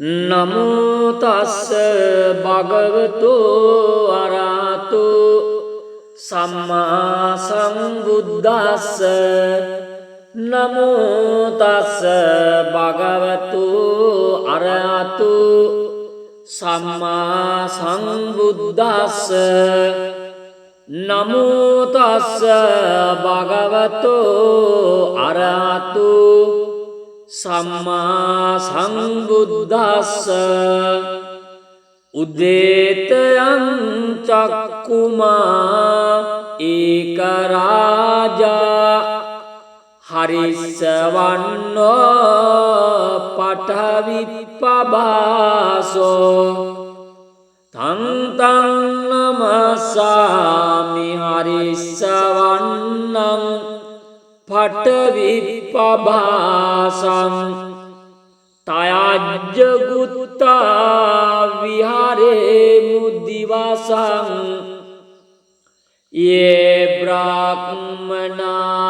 නමෝ තස්ස භගවතු අරහතු සම්මා සම්බුද්දස්ස නමෝ තස්ස භගවතු අරහතු සම්මා සම්බුද්දස්ස නමෝ තස්ස භගවතු අරහතු සම්මා සම්බුද්දස්ස උදේතයං චක්කුමා ඒක රාජා හරිස්සවන්නෝ පඨවිප්පභාසෝ තං තං නමස්සාමි හරිස්සවන්නං පඨවිප්පභාසං තයජ්ජ ගුත්තා විහාරේ මුදිවසං යේ බ්‍රාහ්මනා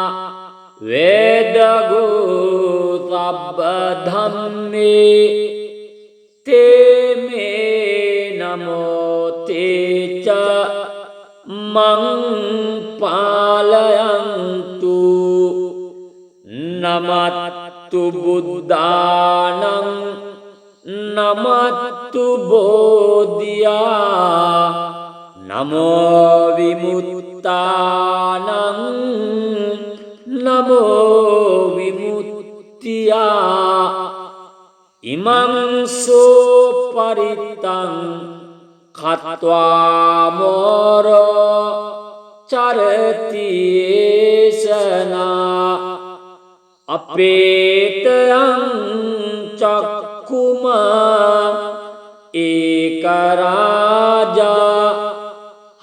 වේදගෝ සබ්බ ධම්මේ තේ මේ නමෝ තේච මං පාලයන්තු නමත්තු බුද්ධානං නමත්තු බෝධියා නමෝ විමුක්තානං නමෝ විමුක්තියා ඉමං සෝ පරිත්තං කତ୍වා මෝරෝ චරති ඒසනා අපේතයං චක්කුමා ඒක රාජා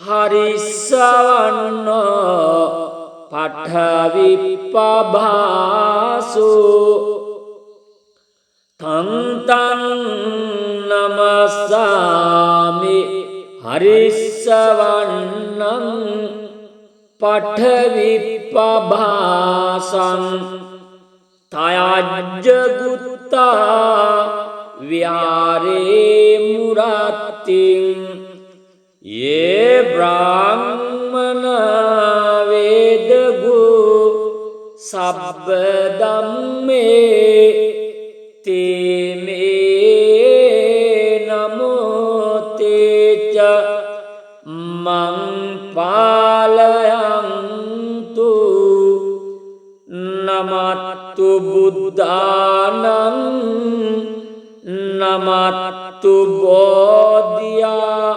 හරිස්සවන්නෝ පඨවිප්පභාසු තං තං නමස්සාමි හරිස්සවන්නං පඨවිප්පභාසං තයජ්ජ ගුත්තා විහාරේ මුරත්තිං යේ බ්‍රාහ්මනා වේදගෝ සබ්බ ධම්මේ තේ මේ නමෝ තේච මං පාලයන්තු නමත්තු බුද්ධානං නමත්තු බෝධියා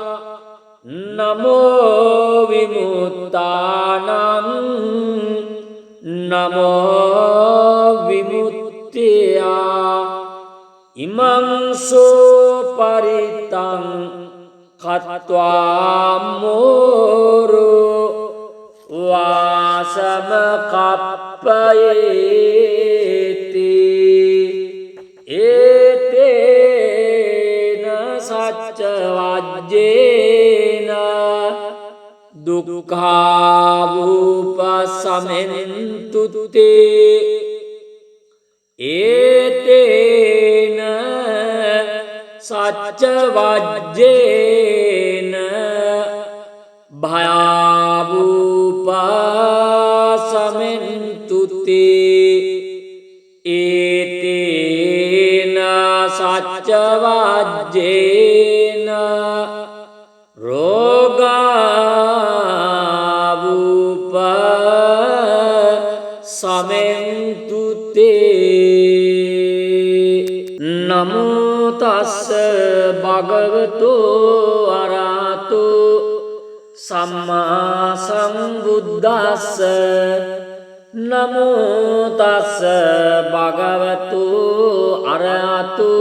නමෝ විමුක්තානං නමෝ විමුක්තියා ඉමං සෝ පරිත්තං කତ୍වා මෝරෝ වාසම කප්පයේති ඒතේන සච්ච වජ්ජේන දුක්ඛාවූපසමෙන්තුතේ ඒතේන සච්ච වජ්ජේන භයාවූපසමෙන්තුතේ ඒතේන සච්ච වජ්ජේන රෝගාවූපසමෙන්තුතේ නමෝ තස්ස භගවතු අරහතු සම්මා සම්බුද්දස්ස නමෝ තස්ස භගවතු අරහතු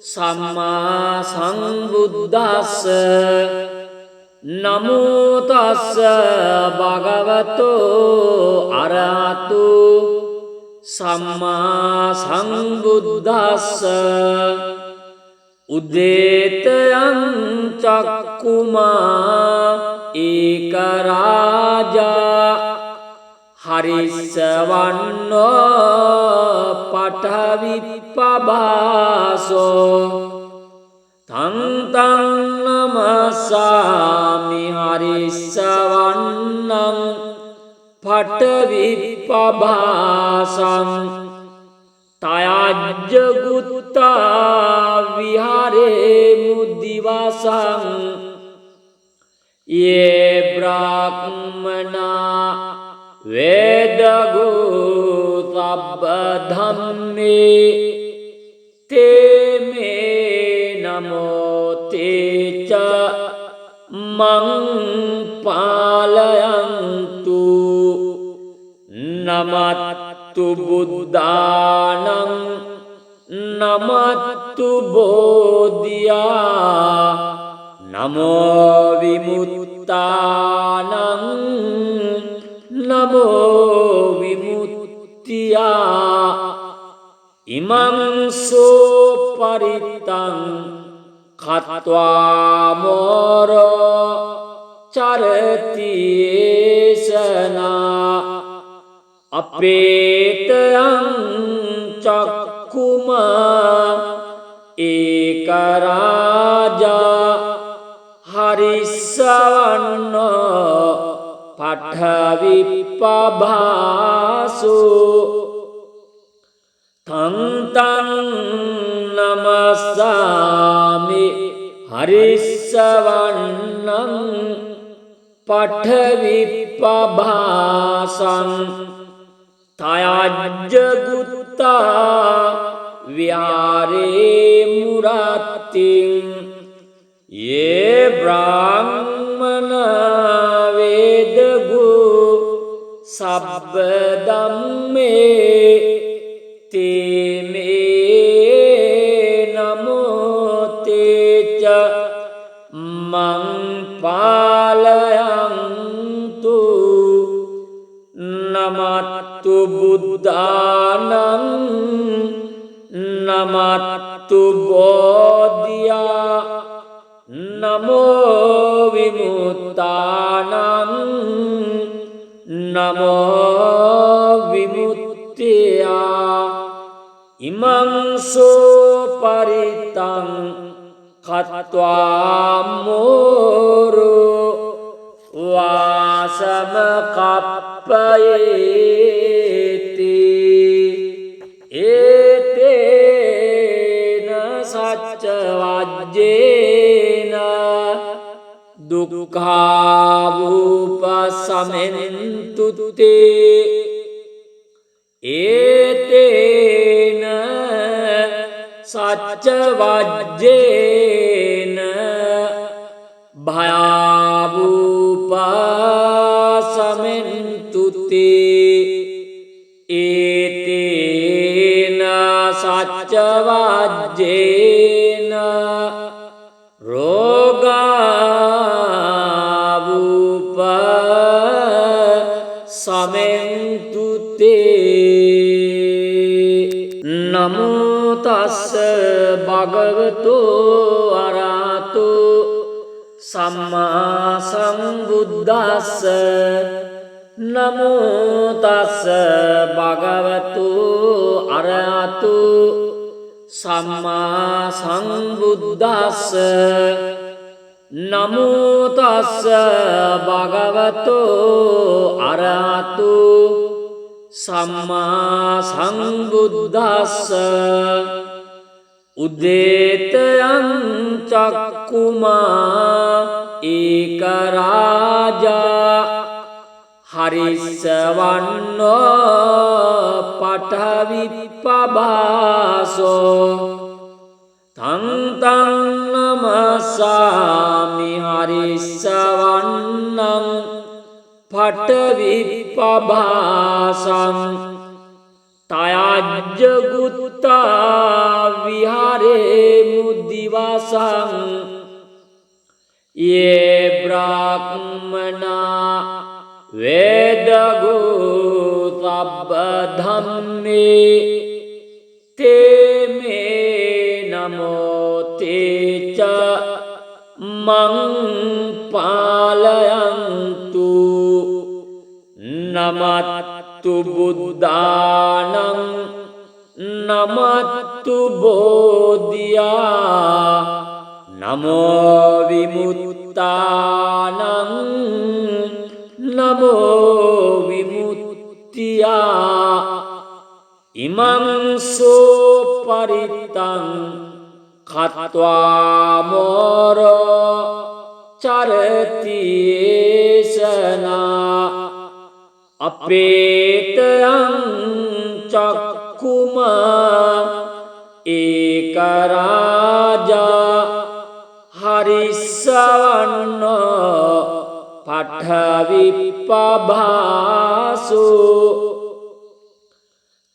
සම්මා සම්බුද්දස්ස නමෝ තස්ස භගවතු අරහතු සම්මා සම්බුද්දස්ස උදේතයං චක්කුමා ඒක රාජා हरिस्सवन्नो पठविप्पभासो तं तं नमस्सामि हरिस्सवन्नं पठविप्पभासं तयाज्जगुत्ता विहारे मुदिवसं ये ब्राह्मणा वेदगो सब्बधम्मे ते मे नमो ते च मं पालयन्तु नमस्तु बुद्धानं नमस्तु बोधिया नमो विमुक्तानं नमो विमुक्त्या इमं सोपरितं खत्वा मोरो चरति येषना अपेतयं चक्कुम एकराजा हरिस्सवन्नो पठविप्पभासो तं तं नमस्सामि हरिस्सवन्नं पठविप्पभासं तयाज्जगुत्ता विहारे मुरातिं ये ब्राह्मणा वेदगो सब्बधम्मे ते मे नमो ते च मं पालयन्तु नमस्तु बुद्धानं नमस्तु बोधिया नमो विमुक्तानं नमो विमुक्त्या इमं सोपरितं खत्वा मोरो वासमकप्पयेति एतेन सच्चवाज्येन दुःखावुपशमन्तु ते एतेन सच्चवाज्येन भयावुपशमन्तु ते एतेन सच्चवाज्येन रोगावुपशमन्तु ते नमो तस्स भगवतो अरहतो सम्मा सम्बुद्दस्स नमो तस्स भगवतो अरहतो सम्मा सम्बुद्दस्स नमो तस्स भगवतो अरहतो सम्मा सम्बुद्दस्स उदेतयं चक्कुमा एकराजा हरिस्सवन्नो पठविप्पभासो तं तं नमस्सामि हरिस्सवन्नं पठविप्पभासं तयाज्जगुत्ता विहारे मुदिवसं ये ब्राह्मणा वेदगो सब्बधम्मे ते मे नमो ते च मं पालयन्तु नमः නමත්තු බුද්ධානං නමත්තු බෝධියා නමෝ විමුක්තානං නමෝ විමුක්තියා ඉමං සෝ පරිත්තං කତ୍වා මෝරෝ චරති ඒසනා අපේතයං චක්කුමා ඒක රාජා හරිස්සවන්නෝ පඨවිප්පභාසු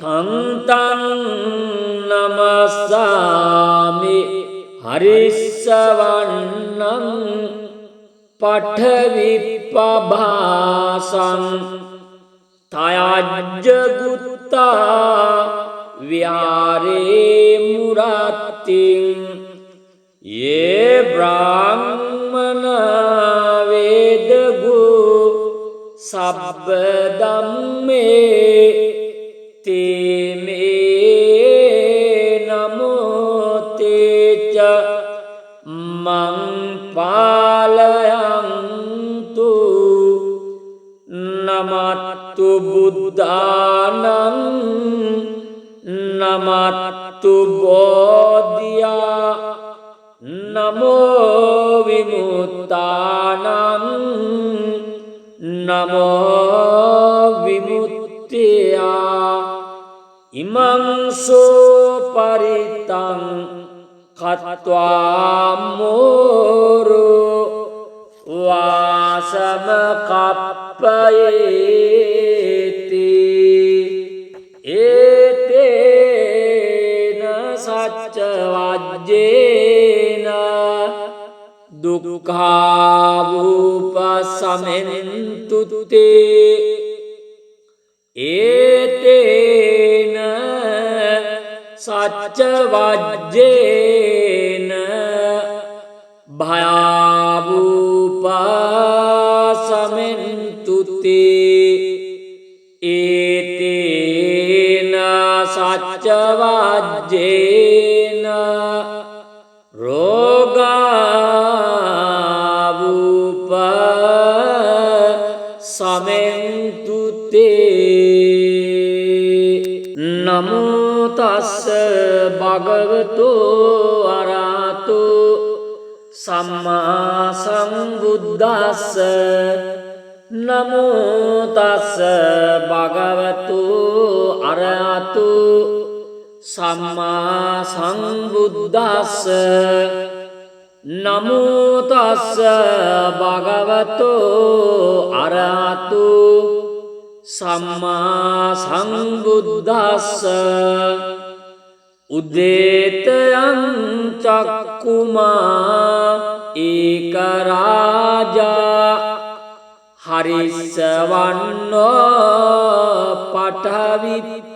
තං තං නමස්සාමි හරිස්සවන්නං පඨවිප්පභාසං තයජ්ජගුත්තා විහාරේ මුරත්තිං යේ බ්‍රාහ්මන වේදගු සබ්බ ධම්මේ තේමේ නමෝතේච මං පාලයන්තු නමත්තු බුද්ධානං නමත්තු බෝධියා නමෝ විමුක්තානං නමෝ විමුක්තියා ඉමං සෝ පරිත්තං කତ୍වා මෝරෝ වාසම කප්පයේති ඒතේන සච්ච වජ්ජේන දුක්ඛාවූපසමෙන්තුතේ ඒතේන සච්ච වජ්ජේන භයාවූපසමෙන්තුතේ ඒතේන සච්ච වජ්ජේන රෝගාවූපසමෙන්තුතේ නමෝ තස්ස භගවතෝ අරහතෝ සම්මා සම්බුද්දස්ස නමෝ තස්ස භගවතෝ අරහතෝ සම්මා සම්බුද්දස්ස නමෝ තස්ස භගවතෝ අරහතෝ සම්මා සම්බුද්දස්ස උද්දේතයං චක්කුමා ඒක රාජා හරිස්සවන්නෝ පඨවිප්පභාසෝ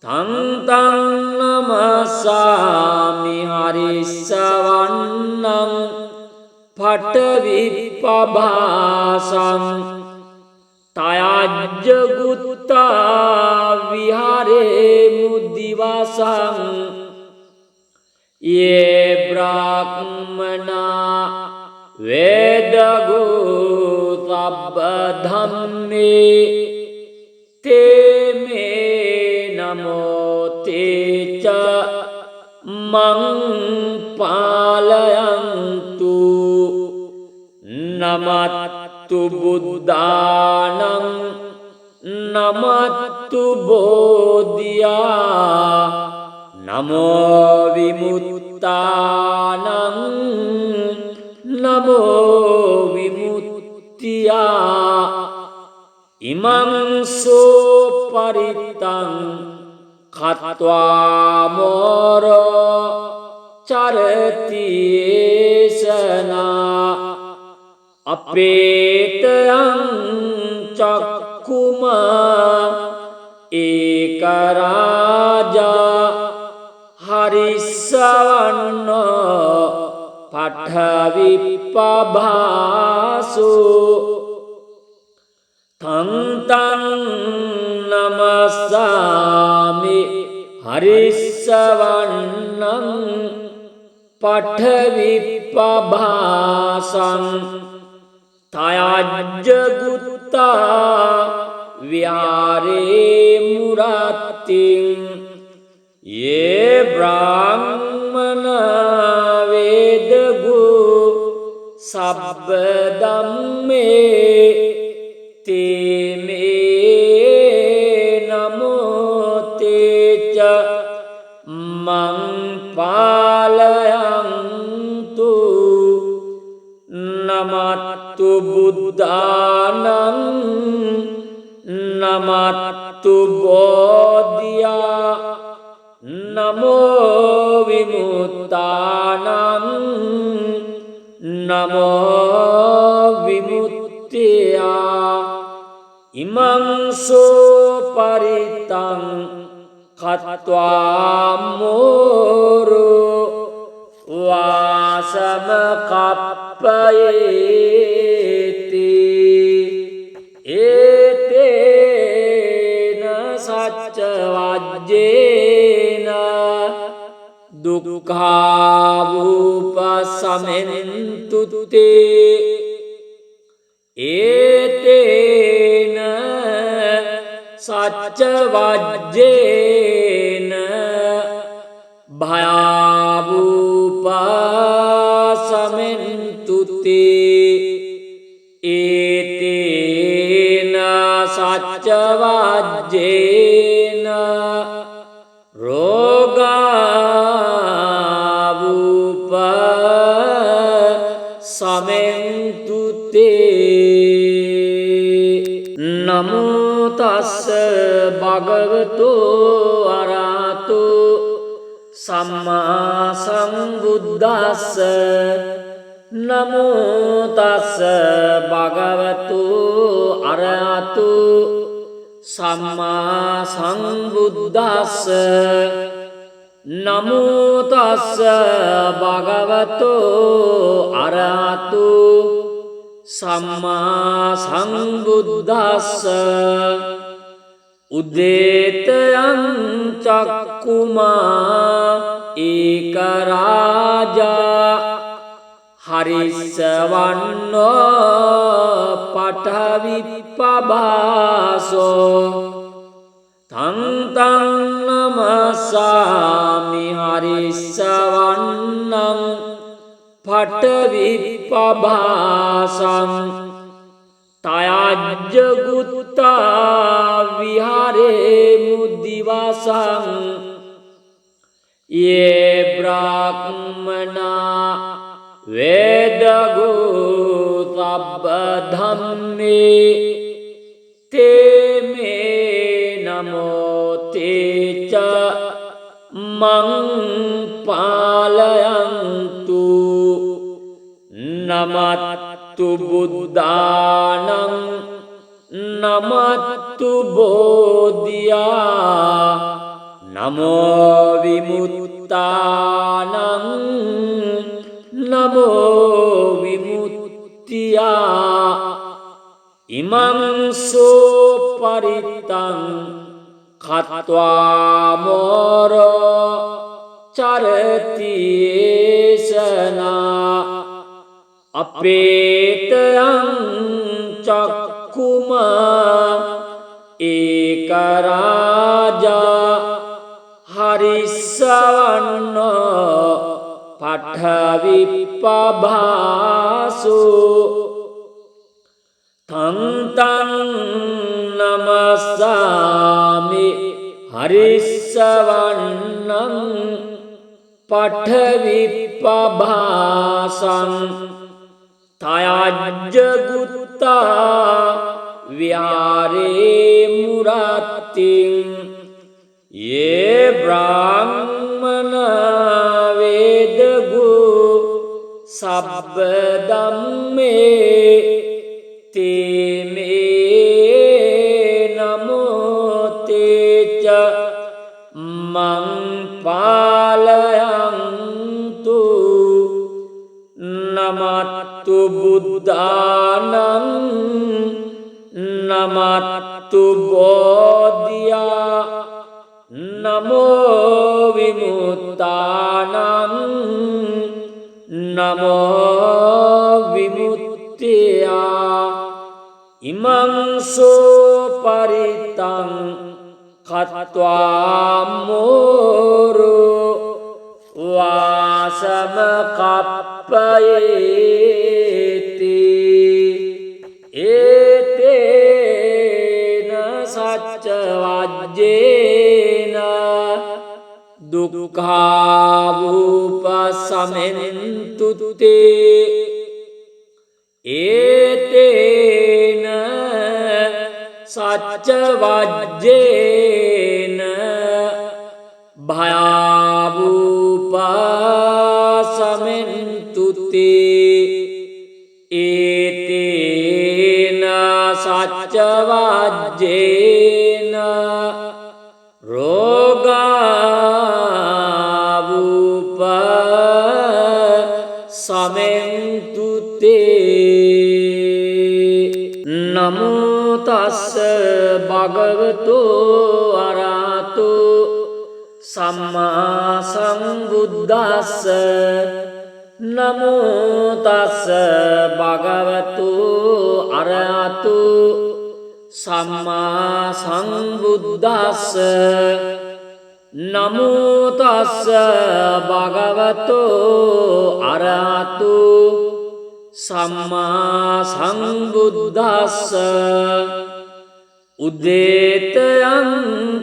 තං තං නමස්සාමි හරිස්සවන්නං පඨවිප්පභාසං තයජ්ජගුත්තා විහාරේ මුදිවාසං යේ බ්‍රාහ්මනා වේදගෝ සබ්බ ධම්මේ තේමේ නමෝතේච මං පාලයන්තු නමත්තු බුද්ධානං නමත්තු බෝධියා නමෝ විමුක්තානං නමෝ විමුක්තියා ඉමං සෝ පරිත්තං කତ୍වා මෝරෝ චරති ඒසනා අපේතයං චක්කුමා ඒක රාජා හරිස්සවන්නෝ පඨවිප්පභාසු තං තං නමස්සාමි හරිස්සවන්නං පඨවිප්පභාසං තයජ්ජ ගුත්තා විහාරේ මුරත්තිං යේ බ්‍රාහ්මන වේදගු සබ්බ ධම්මේ තේමේ නමෝතේච මං පාලයන්තු නමත්තු බුද්ධානං නමත්තු බෝධියා නමෝ විමුක්තානං නමෝ විමුක්තියා ඉමං සෝ පරිතං කତ୍වා මෝරෝ වාසම කප්පයේති ඒතේන සච්ච වජ්ජේන දුක්ඛාවූපසමෙන්තුතේ ඒතේන සච්ච වජ්ජේන භයාවූපසමෙන්තුතේ ඒතේන සච්ච වජ්ජේන නමෝ තස්ස භගවතු අරහතු සම්මා සම්බුද්දස්ස නමෝ තස්ස භගවතු අරහතු සම්මා සම්බුද්දස්ස නමෝ තස්ස භගවතු අරහතු සම්මා සම්බුද්දස්ස උදේතයං චක්කුමා ඒක රාජා හරිස්සවන්නෝ පඨවිප්පභාසෝ තං තං නමස්සාමි හරිස්සවන්නං පඨවිප්පභාසං තයජ්ජ ගුත්තා විහාරේ මුදිවසං යේ බ්‍රාහ්මනා වේදගු සබ්බ ධම්මේ තේමේ නමෝතේච මං පාලයන්තු නමත්තු බුද්ධානං නමත්තු බෝධියා නමෝ විමුක්තානං නමෝ විමුක්තියා ඉමං සෝ පරිතං කତ୍වා මෝරෝ චරති ඒසනා අපේතයං චක්කුමා ඒක රාජා හරිස්සවන්නෝ පඨවිප්පභාසු තං තං නමස්සාමි හරිස්සවන්නං පඨවිප්පභාසං තයජ්ජ ගුත්තා විහාරේ මුරත්තිං යේ බ්‍රාහ්මන වේදගු සබ්බ ධම්මේ තේමේ නමෝතේච මං පාලයන්තු නමත්තු බුද්ධානං නමත්තු බෝධියා නමෝ විමුක්තානං නමෝ විමුක්තියා ඉමං සෝ පරිත්තං කତ୍වා මෝරෝ වාසම කප්පයේති ඒතේන සච්ච වජ්ජේන දුක්ඛාවූපසමෙන්තුතේ ඒතේන සච්ච වජ්ජේන භයාවූපසමෙන්තුතේ ඒතේන සච්ච වජ්ජේන රෝගාවූපසමෙන්තුතේ නමෝ තස්ස භගවතු අරහතු සම්මා සම්බුද්දස්ස නමෝ තස්ස භගවතු අරහතු සම්මා සම්බුද්දස්ස නමෝ තස්ස භගවතු අරහතු සම්මා සම්බුද්දස්ස උදේතයං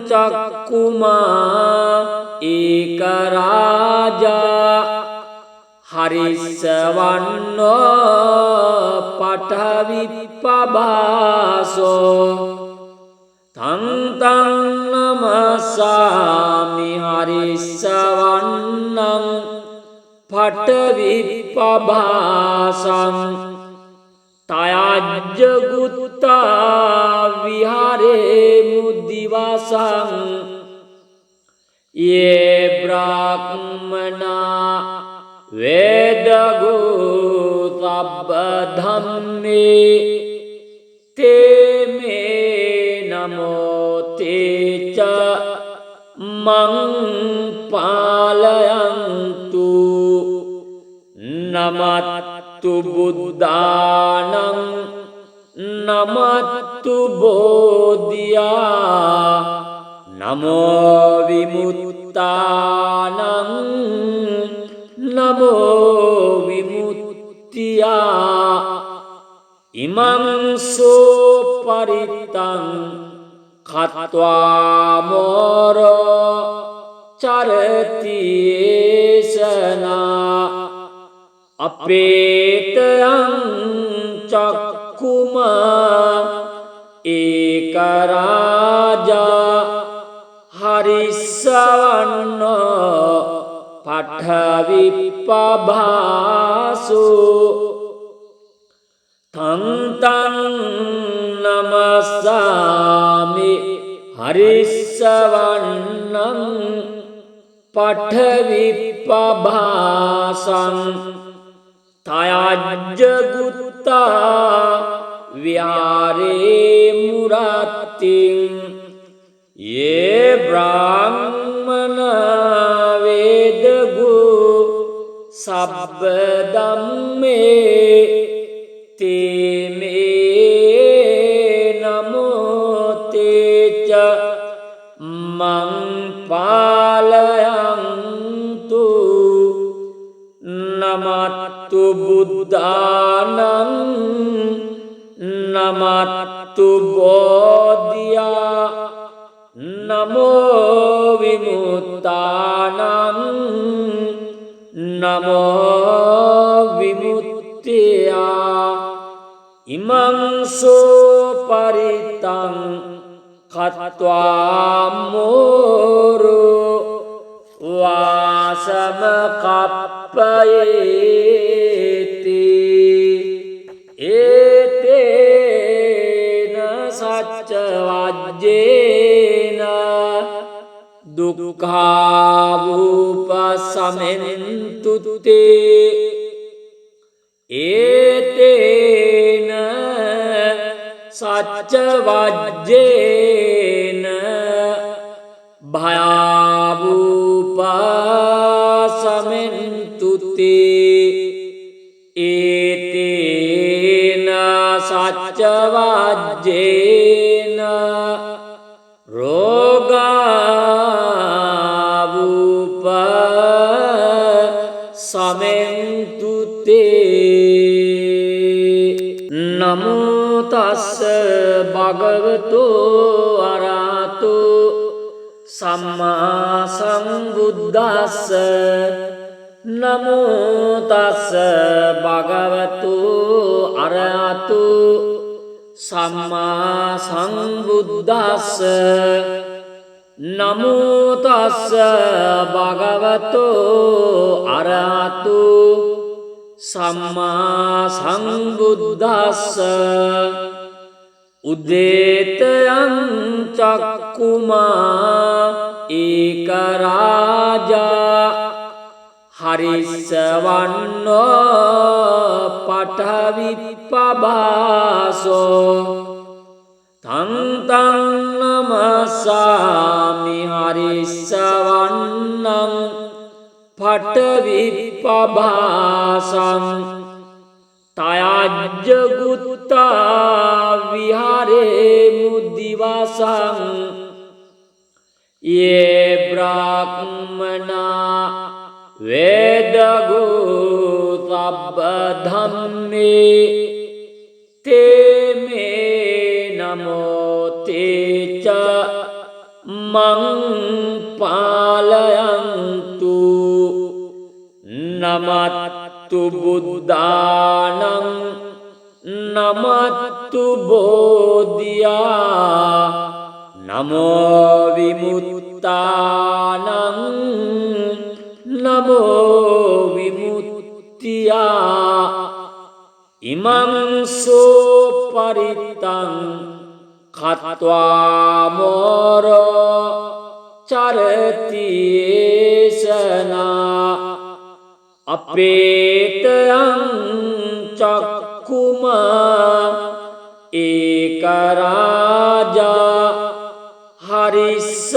චක්කුමා ඒක රාජා හරිස්සවන්නෝ පඨවිප්පභාසෝ තං තං නමස්සාමි හරිස්සවන්නං පඨවිප්පභාසං තයජ්ජ ගුත්තා විහාරේ මුද්දිවසං යේ බ්‍රාහ්මනා වේදගෝ සබ්බ ධම්මේ තේ මේ නමෝ තේච මං පාලයන්තු නමත්තු බුද්ධානං නමත්තු බෝධියා නමෝ විමුක්තානං නමෝ විමුක්තියා ඉමං සෝ පරිත්තං කତ୍වා මෝරෝ චරති ඒසනා අපේතයං චක්කුමා ඒක රාජා හරිස්සවන්නෝ පඨවිප්පභාසෝ තං තං නමස්සාමි හරිස්සවන්නං පඨවිප්පභාසං තයජ්ජ ගුත්තා විහාරේ මුරත්තිං යේ බ්‍රාහ්මනා වේදගෝ සබ්බ ධම්මේ තේ මේ නමෝ තේච මං පාලයන්තු නමත්තු බුද්ධානං නමත්තු බෝධියා නමෝ විමුක්තානං නමෝ විමුක්තියා ඉමං සෝ පරිත්තං කତ୍වා මෝරෝ වාසම කප්පයේති ඒතේන සච්ච වජ්ජේන දුක්ඛාවූපසමෙන්තුතේ සච්ච වජ්ජේන භයාවූපසමෙන්තුතේ ඒතේන සච්ච වජ්ජේන රෝගාවූප සමෙන්තුතේ නමෝ තස්ස භගවතු අරහතු සම්මා සම්බුද්දස්ස නමෝ තස්ස භගවතු අරහතු සම්මා සම්බුද්දස්ස නමෝ තස්ස භගවතු අරහතු සම්මා සම්බුද්දස්ස උදේතයං චක්කුමා ඒක රාජා හරිස්සවන්නෝ පඨවිප්පභාසෝ තං තං නමස්සාමි හරිස්සවන්නං පඨවිප්පභාසං තයජ්ජ ගුත්තා විහාරේ මුදිවසං යේ බ්‍රාහ්මනා වේදගෝ සබ්බ ධම්මේ තේ මේ නමෝ තේච මං පාලයන්තු නමත්තු බුද්ධානං නමත්තු බෝධියා නමෝ විමුක්තානං නමෝ විමුක්තියා ඉමං සෝ පරිත්තං කତ୍වා මෝරෝ චරති ඒසනා අපේතයං චක්කුමා ඒක රාජා හරිස්සවන්නෝ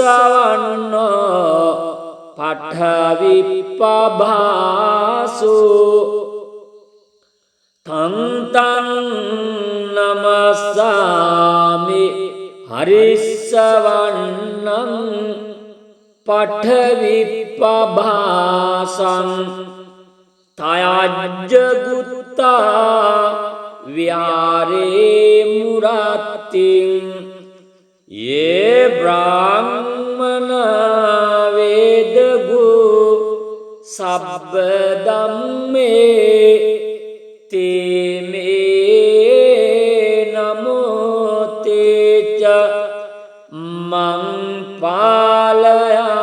පඨවිප්පභාසු තං තං නමස්සාමි හරිස්සවන්නං පඨවිප්පභාසං තයජ්ජ ගුත්තා විහාරේ මුරත්තිං යේ බ්‍රාහ්මන වේදගු සබ්බ ධම්මේ තේ මේ නමෝ තේච මං පාලයන්තු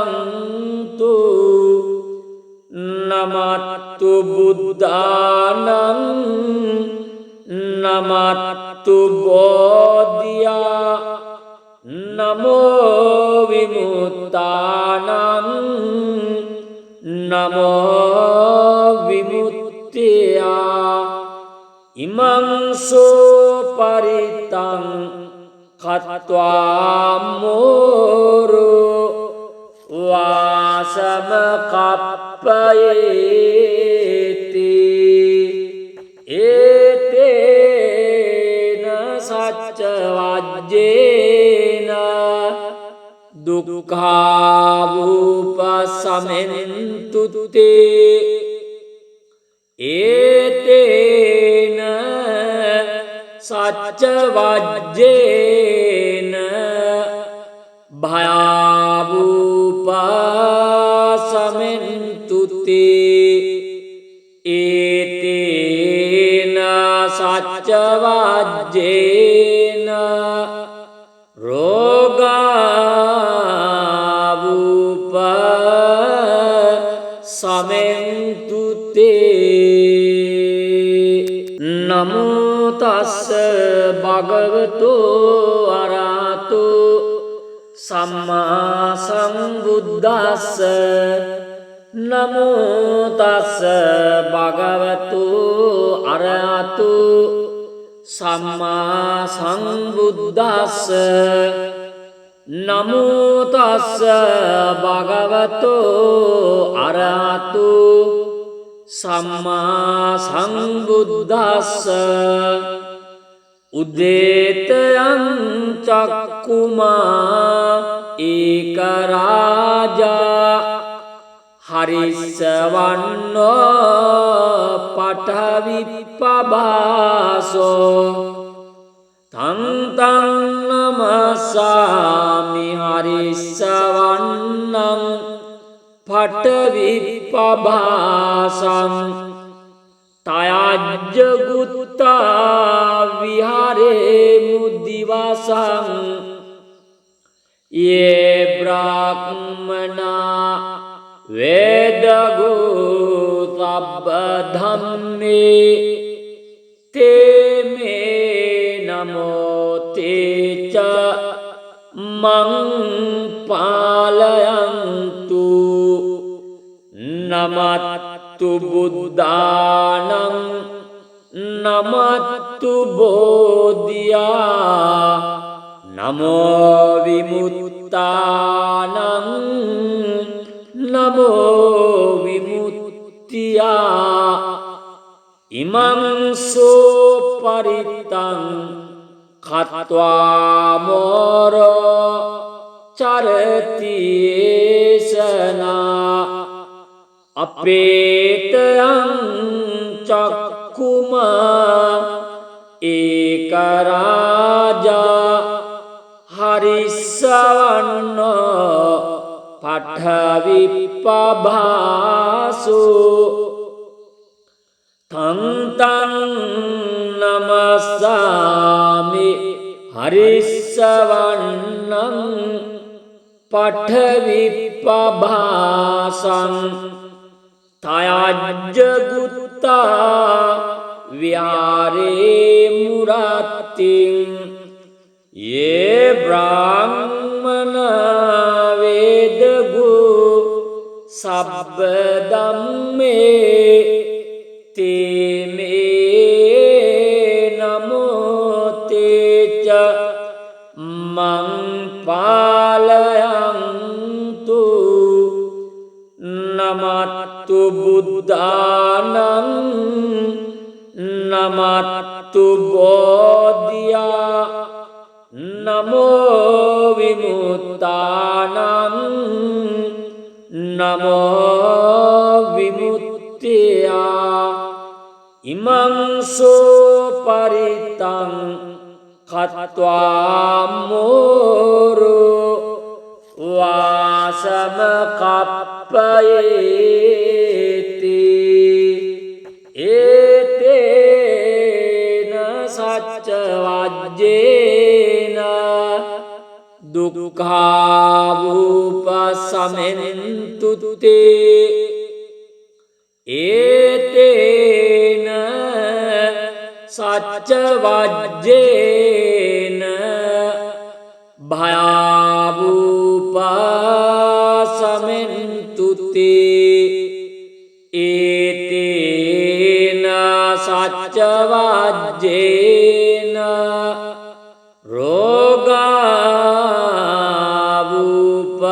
නමත්තු බුද්ධානං නමත්තු බෝධියා නමෝ විමුක්තානං නමෝ විමුක්තියා ඉමං සෝ පරිත්තං කତ୍වා මෝරෝ වාසම කප්පයේති ඒතේන සච්ච වජ්ජේන දුක්ඛාවූපසමෙන්තුතේ ඒතේන සච්ච වජ්ජේන භයාවූපසමෙන්තුතේ ඒතේන සච්ච වජ්ජේන රෝගාවූප සමෙන්තුතේ නමෝ තස්ස භගවතු අරහතු සම්මා සම්බුද්දස්ස නමෝ තස්ස භගවතු අරහතු සම්මා සම්බුද්දස්ස නමෝ තස්ස භගවතෝ අරහතු සම්මා සම්බුද්දස්ස උදේතයං චක්කුමා ඒක රාජා හරිස්සවන්නෝ පඨවිප්පබාසෝ තං තං නමස්සාමි හරිස්සවන්නං පඨවිප්පබාසං තයජ්ජ ගුත්තා විහාරේ මුදිවසං යේ බ්‍රාහ්මනා වේදගෝ සබ්බ ධම්මේ තේ මේ නමෝ තේච මං පාලයන්තු නමත්තු බුද්ධානං නමත්තු බෝධියා නමෝ විමුක්තානං නමෝ විමුක්තියා ඉමං සෝ පරිත්තං කତ୍වා මෝරෝ චරති ඒසනා අපේතයං චක්කුමා ඒක රාජා හරිස්සවන්නෝ පඨවිප්පබාසු තං තං නමස්සාමි හරිස්සවන්නං පඨවිප්පබාසං තයජ්ජ ගුත්තා විහාරේ මුරත්තිං යේ බ්‍රාහ්මන වේදගෝ සබ්බ ධම්මේ තේ මේ නමෝ තේච මං පාලයන්තු නමත්තු බුද්ධානං නමත්තු බෝධියා නමෝ විමුක්තානං නමෝ විමුක්තියා ඉමං සෝ පරිත්තං කତ୍වා මෝරෝ වාසම කප්පයේති ඒතේන සච්ච වජ්ජේන දුක්ඛාවූපසමෙන්තුතේ ඒතේන සච්ච වජ්ජේන භයාවූපසමෙන්තුතේ ඒතේන සච්ච වජ්ජේන රෝගාවූප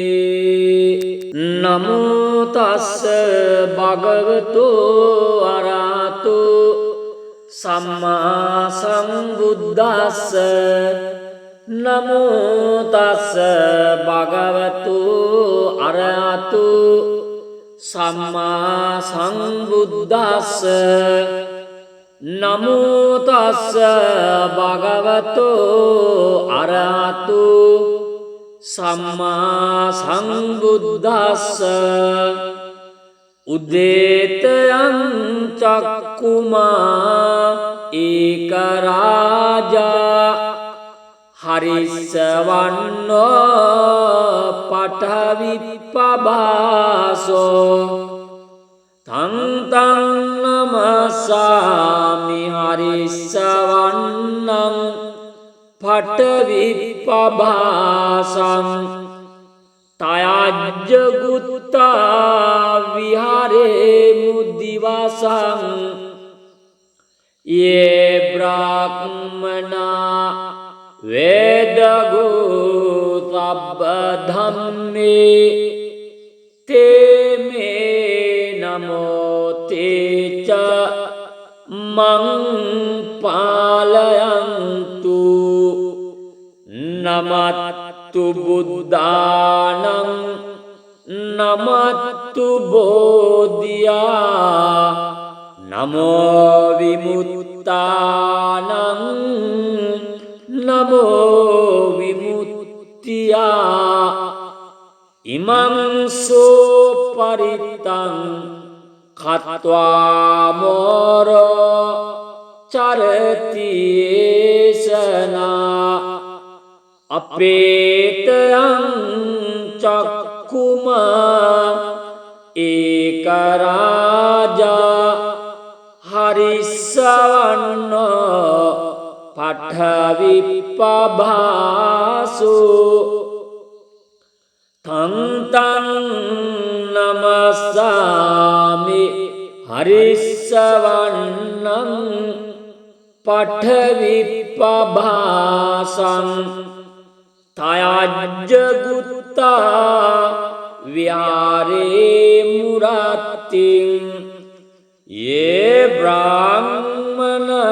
සමෙන්තුතේ නමෝ තස්ස භගවතෝ අරහතෝ සම්මා සම්බුද්දස්ස නමෝ තස්ස භගවතෝ අරහතෝ සම්මා සම්බුද්දස්ස නමෝ තස්ස භගවතෝ අරහතෝ සම්මා සම්බුද්දස්ස උදේතයං චක්කුමා ඒක රාජා හරිස්සවන්නෝ පඨවිප්පබාසෝ තං තං නමස්සාමි හරිස්සවන්නං පඨවිප්පබාසං තයජ්ජ ගුත්තා विहारेमुद्दिवसं ये ब्राह्मणा वेदगो सब्बधम्मे ते मे नमो ते च मं पालयन्तु नमस्तु बुद्धानं नमस्तु बोधिया नमो विमुक्तानं नमो विमुक्त्या इमं सोपरितं खत्वा मोरो चरति येषना अपेतयं चक्कुमा एकराजा हरिसवन्न पठविपभासो तं तं नमस्सामि हरिसवन्नं पठविपभासं तयाज्जगुत्ता विहारे मुरातिं ये ब्राह्मणा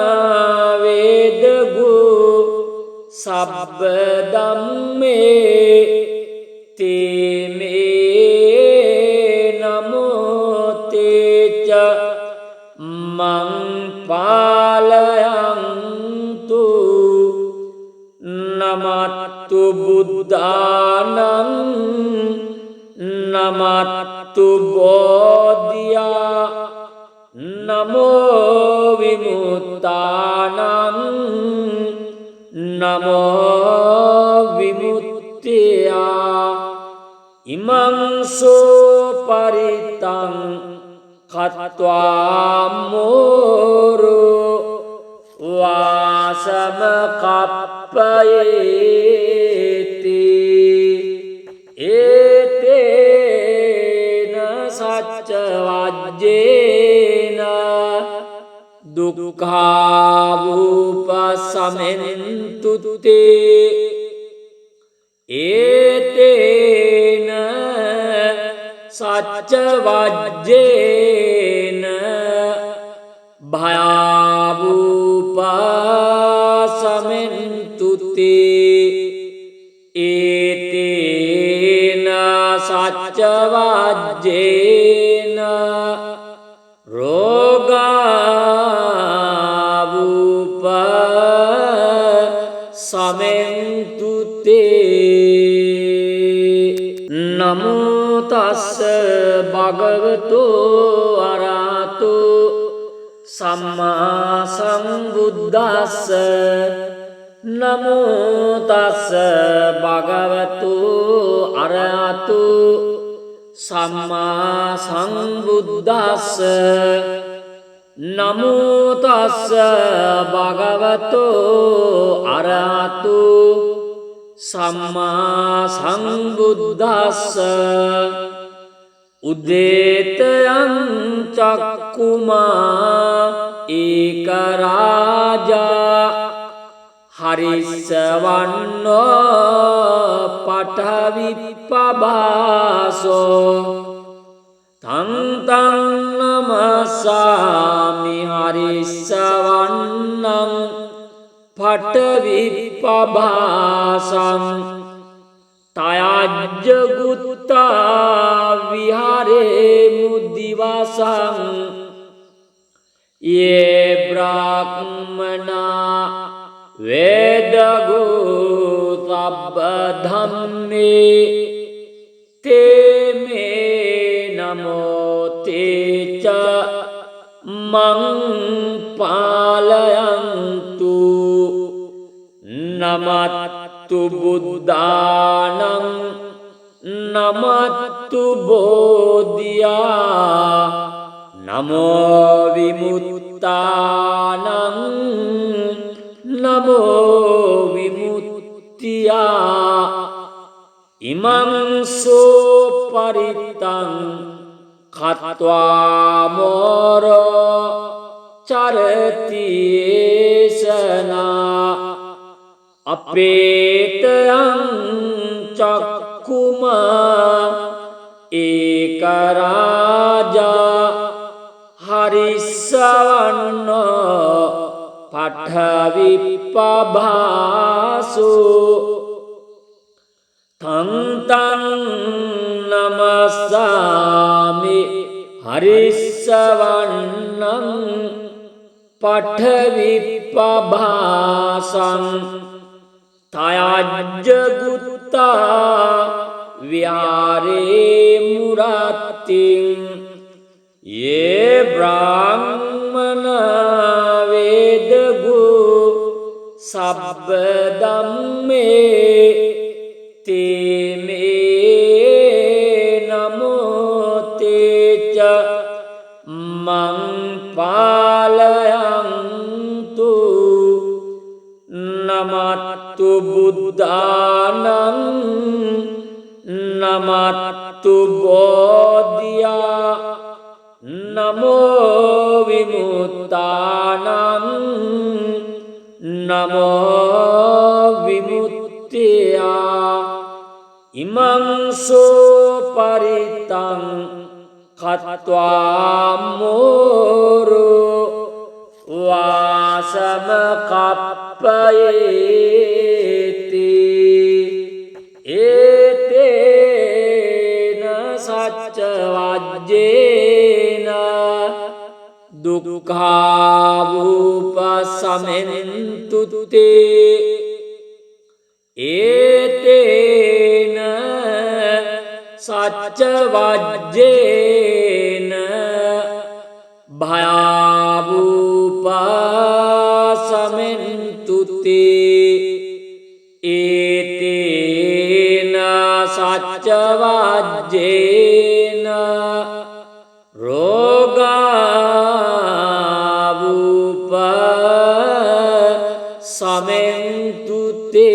वेदगो सब्बधम्मे ते मे नमो ते च मं पालयन्तु नमस्तु बुद्धानं नमस्तु बोधिया नमो विमुक्तानं नमो विमुक्त्या इमं सोपरितं खत्वा मोरो वासमकप्पयेति एतेन सच्चवाज्येन दुःखावुपशमन्तु ते एतेन सच्चवाज्येन भयावुपशमन्तु ते एतेन सच्चवाज्येन रोगावुपशमन्तु ते नमो तस्स भगवतो अरहतो सम्मा सम्बुद्दस्स नमो तस्स भगवतो अरहतो सम्मा सम्बुद्दस्स नमो तस्स भगवतो अरहतो सम्मा सम्बुद्दस्स उदेतयं चक्कुमा एकराजा हरिसवन्न पठविपभासो तं तं नमस्सामि हरिसवन्नं पठविपभासं तयाज्जगुत्ता विहारेमुद्दिवसं ये ब्राह्मणा वेदगो सब्बधम्मे ते मे नमो ते च मं पालयन्तु नमस्तु बुद्धानं नमस्तु बोधिया नमो विमुक्तानं नमो विमुक्त्या इमं सोपरितं khत्वा मोर चरतीसना अपेतयं चक्कुम एक राजा हरिसवर्ण पठविपभासु तं तं नमस्सामि हरिसवर्णं पठविपभासं तयाज्जगुत्ता व्यारे मुरातिं ये ब्राह्मण वेदगु सब्बदम्मे ते मे नमो ते च मं पालयन्तु नमस्तु बुद्धानं नमस्तु बोधिया नमो विमुक्तानां नमो विमुक्त्या इमं सोपरितं खत्वा मोरो वासमकप्पयेति एतेन सच्चवाज्येन दुःखावुपशमन्तु ते एतेन सच्चवाज्येन भयावुपशमन्तु ते एतेन सच्चवाज्येन रोगावुपशमन्तु ते।